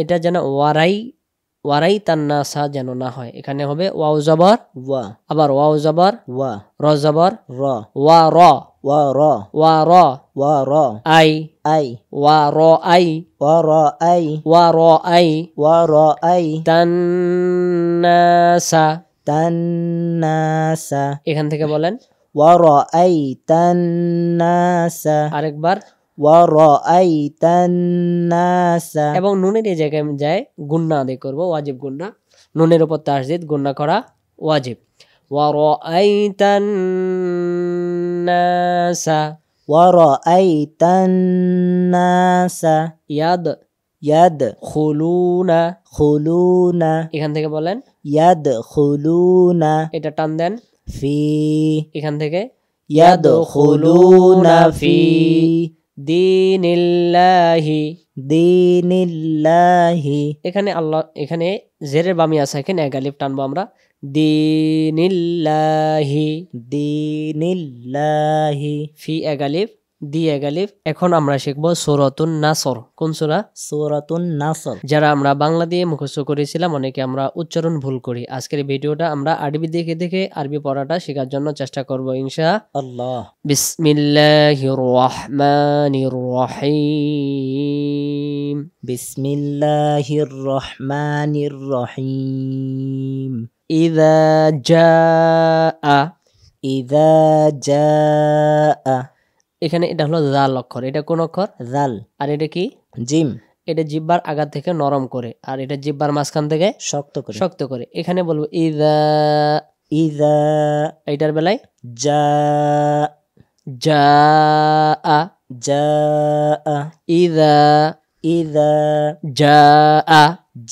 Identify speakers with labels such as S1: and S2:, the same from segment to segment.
S1: এটা যেন ওয়ারাই তান্নাসা যেন না হয়, এখানে হবে ওয়াও জবর
S2: ওয়া,
S1: আবার ওয়াও জবর
S2: ওয়া,
S1: র জবর
S2: র,
S1: ওয়া র
S2: ওয়া র,
S1: ওয়া র
S2: ওয়া র,
S1: আই
S2: আই,
S1: ওয়া র আই
S2: ওয়া র আই,
S1: ওয়া র আই
S2: ওয়া র আই,
S1: তান্নাসা।
S2: তান্নাসা,
S1: এখান থেকে বলেন
S2: ওয়া র আই তান্নাসা,
S1: আরেকবার,
S2: ওয়া র আই তান্নাসা,
S1: এবং নুনের এই জায়গায় যায় গুন্না আদায় করবো, ওয়াজিব গুন্না, নুনের উপর তাসদিদ, গুন্না করা ওয়াজিব। ওয়া র আই তান্নাসা,
S2: ওয়া র আই তান্নাসা,
S1: ইয়াদ
S2: ইয়াদ
S1: খুলুনা।
S2: খুলুনা,
S1: এখান থেকে বলেন
S2: ইয়াদ খুলুনা,
S1: এটা টান দেন,
S2: ফি,
S1: এখান থেকে
S2: ইয়াদ খুলুনা ফি
S1: দীনিল্লাহি।
S2: দীনিল্লাহি,
S1: এখানে আল্লাহ, এখানে জেরের বামি আছে, এখানে এক আলিফ টানবো আমরা, দীনিল্লাহি।
S2: দীনিল্লাহি,
S1: ফি এক আলিফ, দি এক আলিফ। এখন আমরা শিখবো সূরাতুন নাসর। কোন সূরা?
S2: সূরাতুন নাসর।
S1: যারা আমরা বাংলা দিয়ে মুখস্থ করেছিলাম, অনেকে আমরা উচ্চারণ ভুল করি। আজকের ভিডিওটা আমরা আরবি দেখে দেখে আরবি পড়াটা শেখার জন্য চেষ্টা করব
S2: আল্লাহ।
S1: বিসমিল্লাহির রহমানির রহিম।
S2: বিসমিল্লাহির রহমানির রহিম।
S1: ইযা জাআ,
S2: ইযা জাআ,
S1: এখানে এটা হলো জাল অক্ষর, এটা কোন অক্ষর?
S2: জাল।
S1: আর এটা কি?
S2: জিম।
S1: এটা জিহ্বার আগা থেকে নরম করে, আর এটা জিহ্বার মাঝখান থেকে শক্ত করে। এখানে বলবো ইযা,
S2: ইযা,
S1: এইটার বেলায়
S2: জাআ,
S1: জাআ,
S2: ইযা,
S1: ইযা জাআ।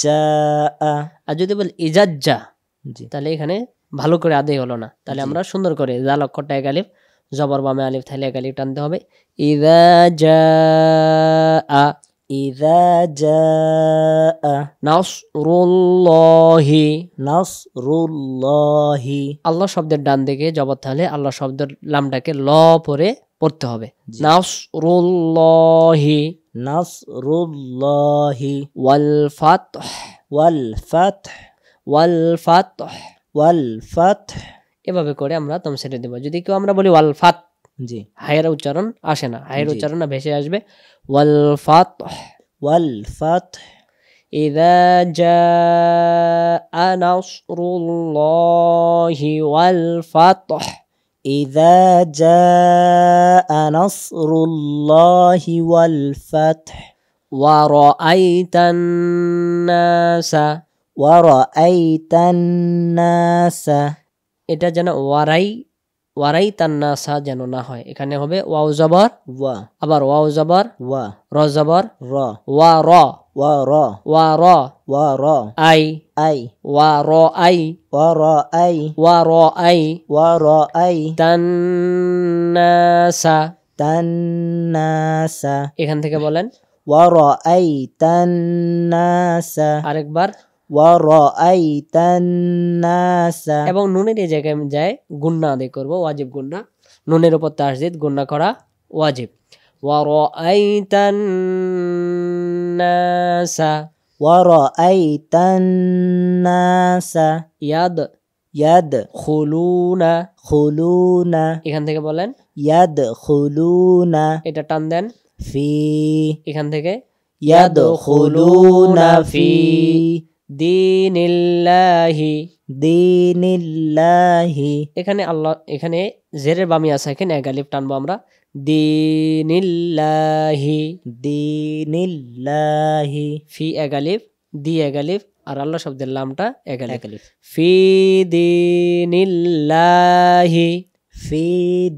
S2: জাআ।
S1: আর যদি বল ইজাজ্জা,
S2: জি।
S1: তাহলে এখানে ভালো করে আদায় হলো না। তাহলে আমরা সুন্দর করে জাল অক্ষরটা এক আলিফ, জবর বামে আলিফ, তাহলে এক আলিফ টানতে হবে। ইযা জাআ,
S2: ইযা জাআ
S1: নাসরুল্লাহি।
S2: নাসরুল্লাহি,
S1: আল্লাহ শব্দের ডান দিকে জবর, তাহলে আল্লাহ শব্দের লামটাকে ল পরে পড়তে হবে। নাসরুল্লাহি,
S2: নাসরুল্লাহি,
S1: ওয়াল ফাতহ,
S2: ওয়াল ফাতহ,
S1: ওয়াল ফাতহ।
S2: ওয়াল ফাতহ।
S1: এভাবে করে আমরা দম ছেড়ে দেব। যদি কেউ আমরা বলি ওয়াল ফাত,
S2: জি।
S1: হায়ের উচ্চারণ আসে না, হায়ের
S2: জি।
S1: উচ্চারণ না ভেসে আসবে ওয়াল ফাতহ।
S2: ওয়াল ফাতহ।
S1: ইযা জাআ নাসরুল্লাহি ওয়াল ফাতহ।
S2: ইযা জাআ নাসরুল্লাহি ওয়াল ফাতহ।
S1: ওয়া রাআইতান নাসা,
S2: ওয়া রাআইতান নাসা,
S1: এটা যেন ওয়ারাই তান্নাসা যেন না হয়, এখানে হবে ওয়াও জবর,
S2: ওয়া,
S1: আবার ওয়াও জবর,
S2: ওয়া,
S1: র জবর,
S2: র,
S1: ওয়া র
S2: ওয়া র,
S1: ওয়া র
S2: ওয়া র,
S1: আই
S2: আই,
S1: ওয়া র আই
S2: ওয়া র আই,
S1: ওয়া র আই
S2: ওয়া র আই,
S1: তান্নাসা।
S2: তান্নাসা,
S1: এখান থেকে বলেন
S2: ওয়া র আই তান্নাসা,
S1: আরেকবার,
S2: ওয়া র আই তান্নাসা,
S1: এবং নুনের এই জায়গায় যায় গুন্না আদায় করবো, ওয়াজিব গুন্না, নুনের উপর তাসদিদ, গুন্না করা ওয়াজিব। ওয়া রাআইতান নাসা,
S2: ওয়া র আই তান্নাসা,
S1: ইয়াদ
S2: ইয়াদ
S1: খুলুনা।
S2: খুলুনা,
S1: এখান থেকে বলেন
S2: ইয়াদ খুলুনা,
S1: এটা টান দেন,
S2: ফি,
S1: এখান থেকে
S2: ইয়াদ খুলুনা ফি
S1: দীনিল্লাহি।
S2: দীনিল্লাহি,
S1: এখানে আল্লাহ, এখানে জেরের বামি আছে, এখানে এক আলিফ টানবো আমরা, দীনিল্লাহি।
S2: দীনিল্লাহি,
S1: ফি এক আলিফ, দি এক আলিফ, আর আল্লাহ শব্দের লামটা এক আলিফ।
S2: এক আলিফ।
S1: ফি দীনিল্লাহি,
S2: ফি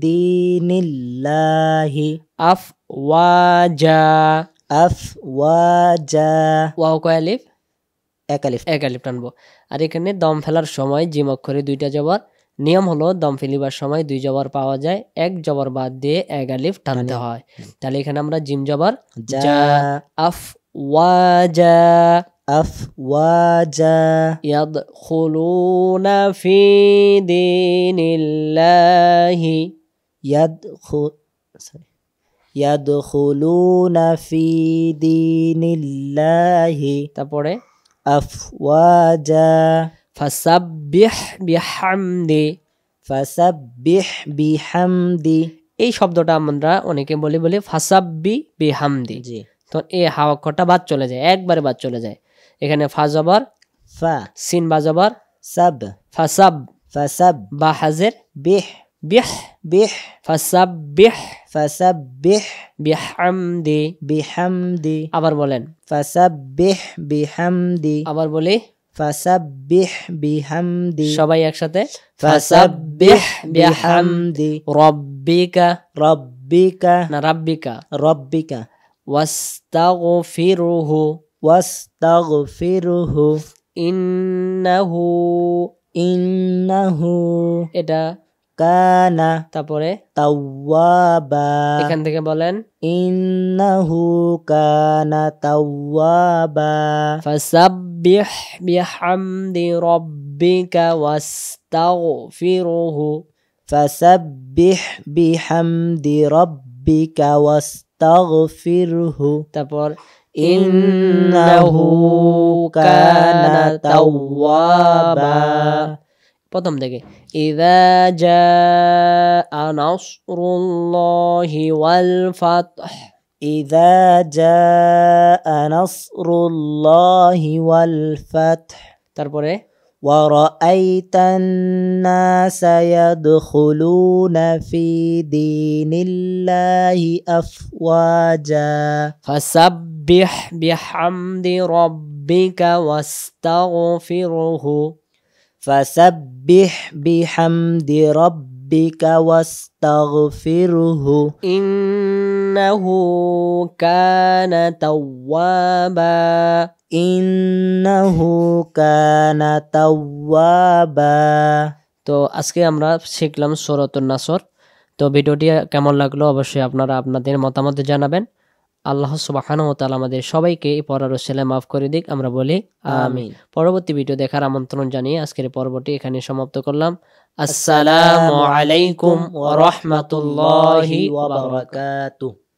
S2: দীনিল্লাহি,
S1: আফওয়াজা,
S2: আফওয়াজা,
S1: ওয়াও কয় আলিফ?
S2: এক আলিফ।
S1: এক আলিফ টানবো। আর এখানে দম ফেলার সময় জিম অক্ষরে দুইটা জবর। নিয়ম হলো দম ফেলিবার সময় দুই জবর পাওয়া যায়, এক জবর বাদ দিয়ে এক আলিফ টানতে হয়। তাহলে এখানে আমরা জিম জবর
S2: যা,
S1: যা, আফওয়াজা,
S2: আফওয়াজা,
S1: ইয়াদখুলুনা ফি দীনিল্লাহি,
S2: ইয়াদখুলুনা ফি দীনিল্লাহি
S1: তারপরে
S2: আফওয়াজা
S1: ফাসাব্বিহ বিহামদি।
S2: ফাসাব্বিহ বিহামদি।
S1: এই শব্দটা আমরা অনেকে বলি ফাসাব্বি বিহামদি।
S2: জি।
S1: তো এই হা অক্ষরটা বাদ চলে যায়, একবারে বাদ চলে যায়। এখানে ফা জবর,
S2: ফা
S1: সিন বা জবর,
S2: সাব
S1: ফাসাব
S2: ফাসাব
S1: বা হাজের
S2: বিহ
S1: বিহ,
S2: বিহ
S1: ফাসাব্বিহ
S2: ফাসাব্বিহ
S1: বিহামদি।
S2: বিহামদি।
S1: আবার বলেন,
S2: ফাসাব্বিহ বিহামদি।
S1: আবার বলি,
S2: ফাসাব্বিহ বিহামদি।
S1: সবাই একসাথে,
S2: ফাসাব্বিহ বিহামদি
S1: রব্বিকা,
S2: রব্বিকা
S1: না রাব্বিকা,
S2: রব্বিকা
S1: ওয়াস্তাগফিরুহু
S2: ওয়াস্তাগফিরুহু
S1: ইন্নাহু,
S2: ইন্নাহু
S1: এটা
S2: কানা
S1: তারপরে
S2: তাওয়াবা।
S1: এখান থেকে বলেন,
S2: ইন্নাহু কানা তাওয়াবা।
S1: ফাসাব্বিহ বিহামদি রব্বিকা ওয়াস্তাগফিরুহু।
S2: ফাসাব্বিহ বিহামদি রব্বিকা ওয়াস্তাগফিরহু।
S1: তারপর
S2: ইন্নাহু কানা তাওয়াবা।
S1: প্রথম থেকে ইযা জাআ নাসরুল্লাহি ওয়াল ফাতহ।
S2: ইযা জাআ নাসরুল্লাহি ওয়াল ফাতহ।
S1: তারপরে
S2: ورأيت الناس يدخلون في دين الله أفواجا
S1: فسبح بحمد ربك واستغفره
S2: فسبح بحمد ربك واستغفره
S1: إنه كان توابا
S2: ইন্নাহু কানা তাওয়াবা।
S1: তো আজকে আমরা শিখলাম সূরাতুন নাসর। তো ভিডিওটি কেমন লাগলো অবশ্যই আপনারা আপনাদের মতামত জানাবেন। আল্লাহ সুবহানাহু ওয়া তাআলা আমাদের সবাইকে এই পড়ার ওসিলায় মাফ করে দিক, আমরা বলি আমিন। পরবর্তী ভিডিও দেখার আমন্ত্রণ জানিয়ে আজকের পর্বটি এখানে সমাপ্ত করলাম। আসসালামু আলাইকুম ওয়া রাহমাতুল্লাহি ওয়া বারাকাতুহু।